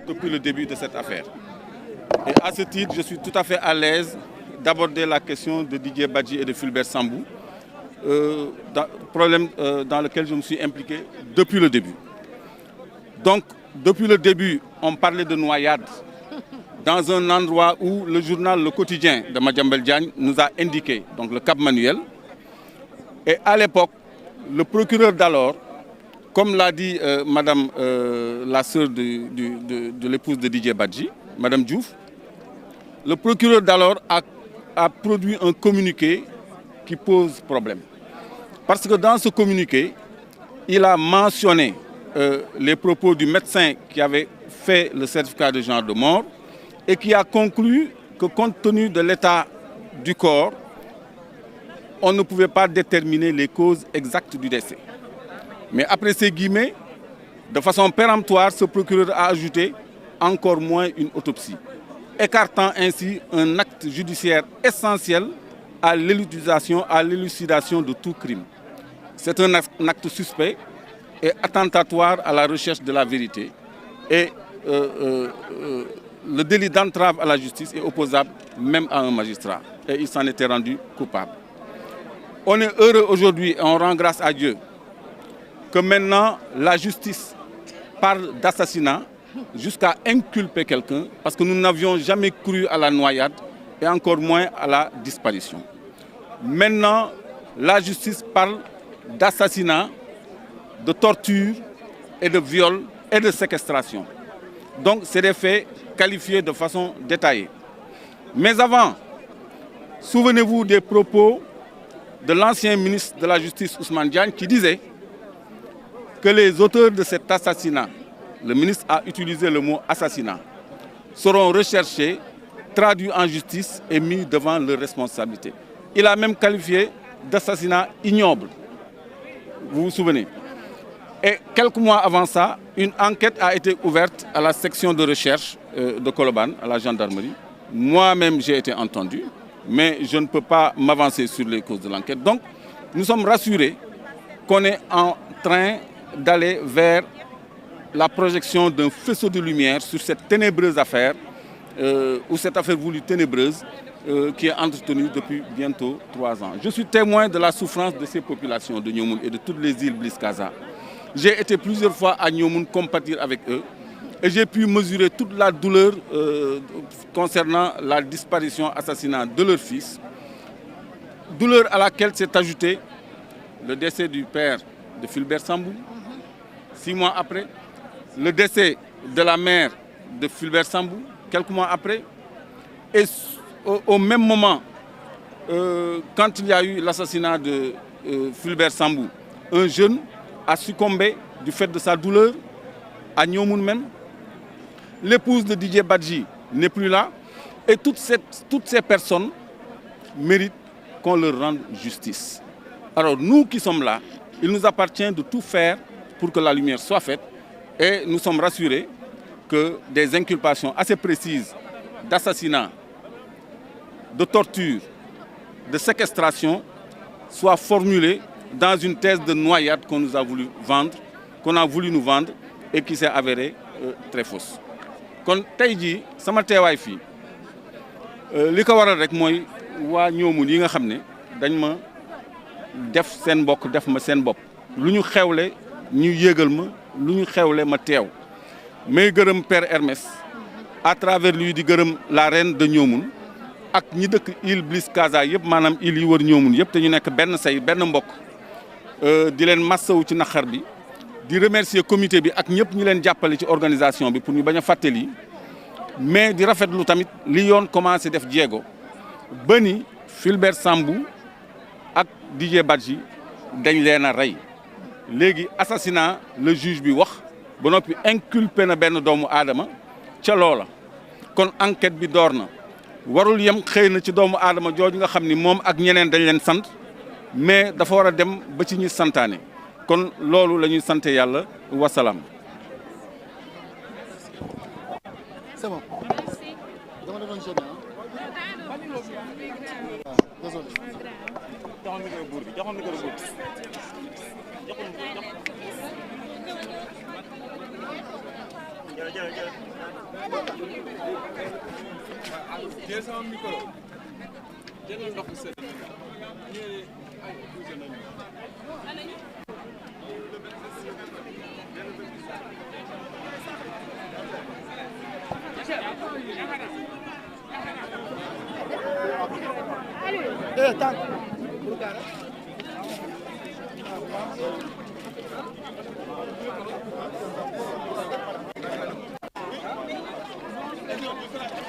depuis le début de cette affaire. Et à ce titre, je suis tout à fait à l'aise d'aborder la question de Didier Badji et de Fulbert Sambou, problème dans lequel je me suis impliqué depuis le début. Donc, depuis le début, on parlait de noyade dans un endroit où le journal Le Quotidien de Madiambel Diagne nous a indiqué, donc le Cap Manuel. Et à l'époque, le procureur d'alors, comme l'a dit Madame la sœur de l'épouse de Didier Badji, Madame Diouf, le procureur d'alors a produit un communiqué qui pose problème. Parce que dans ce communiqué, il a mentionné les propos du médecin qui avait fait le certificat de genre de mort et qui a conclu que compte tenu de l'état du corps, on ne pouvait pas déterminer les causes exactes du décès. Mais après ces guillemets, de façon péremptoire, ce procureur a ajouté encore moins une autopsie, écartant ainsi un acte judiciaire essentiel à l'élucidation de tout crime. C'est un acte suspect et attentatoire à la recherche de la vérité. Et le délit d'entrave à la justice est opposable même à un magistrat. Et il s'en était rendu coupable. On est heureux aujourd'hui et on rend grâce à Dieu que maintenant la justice parle d'assassinat jusqu'à inculper quelqu'un parce que nous n'avions jamais cru à la noyade et encore moins à la disparition. Maintenant, la justice parle d'assassinat, de torture et de viol et de séquestration. Donc, c'est des faits qualifiés de façon détaillée. Mais avant, souvenez-vous des propos de l'ancien ministre de la Justice, Ousmane Diagne, qui disait que les auteurs de cet assassinat, le ministre a utilisé le mot assassinat, seront recherchés, traduits en justice et mis devant leurs responsabilités. Il a même qualifié d'assassinat ignoble. Vous vous souvenez? Et quelques mois avant ça, une enquête a été ouverte à la section de recherche de Colobane, à la gendarmerie. Moi-même, j'ai été entendu, mais je ne peux pas m'avancer sur les causes de l'enquête. Donc, nous sommes rassurés qu'on est en train d'aller vers la projection d'un faisceau de lumière sur cette ténébreuse affaire, ou cette affaire voulue ténébreuse, qui est entretenue depuis bientôt 3 ans. Je suis témoin de la souffrance de ces populations de Nyomoun et de toutes les îles Bliss Casa. J'ai été plusieurs fois à Nyomoun compatir avec eux et j'ai pu mesurer toute la douleur concernant la disparition, assassinat de leur fils. Douleur à laquelle s'est ajouté le décès du père de Fulbert Sambou, 6 mois après, le décès de la mère de Fulbert Sambou, quelques mois après, et au même moment, quand il y a eu l'assassinat de Fulbert Sambou, un jeune a succombé du fait de sa douleur à Nyomoun même. L'épouse de Didier Badji n'est plus là. Et toutes ces personnes méritent qu'on leur rende justice. Alors nous qui sommes là, il nous appartient de tout faire pour que la lumière soit faite. Et nous sommes rassurés que des inculpations assez précises d'assassinat, de torture, de séquestration soient formulées dans une thèse de noyade qu'on nous a voulu vendre, qu'on a voulu nous vendre et qui s'est avérée très fausse. Kon tey jii sama teewaay fii li ko waral rek mooy waa Nyomoun yi nga xam ne dañ ma def seen mbokk def ma seen bopp lu ñu xewle ñu yégal ma lu ñu xewle ma teew may gërëm Père Hermès à travers lui di gërëm la reine de Nyomoun ak ñi dëkk île Bliss Casa yëpp maanaam île yi wër Nyomoun yëpp te ñu nekk benn say benn mbokk di leen massawu ci naqar bi di remercier comité bi ak ñëpp ñi leen jàppale ci organisation bi pour ñu bañ a fàtte lii mais di rafetlu tamit li yoon commencé def jéego ba ni Fulbert Sambou ak Didier Badji dañ leen a rey léegi assassinat le juge bi wax ba noppi inculpé na benn doomu aadama ca loola kon enquête bi door na warul yem xëy na ci doomu aadama jooju nga xam ni moom ak ñeneen dañ leen sant mais dafa war a dem ba ci ñi santaane kon loolu la ñuy sant yàlla wasalaam. C'est bon. Dama defoon jeune désolé. Joxoon micro buur bi joxoon micro buur bi. Thank you.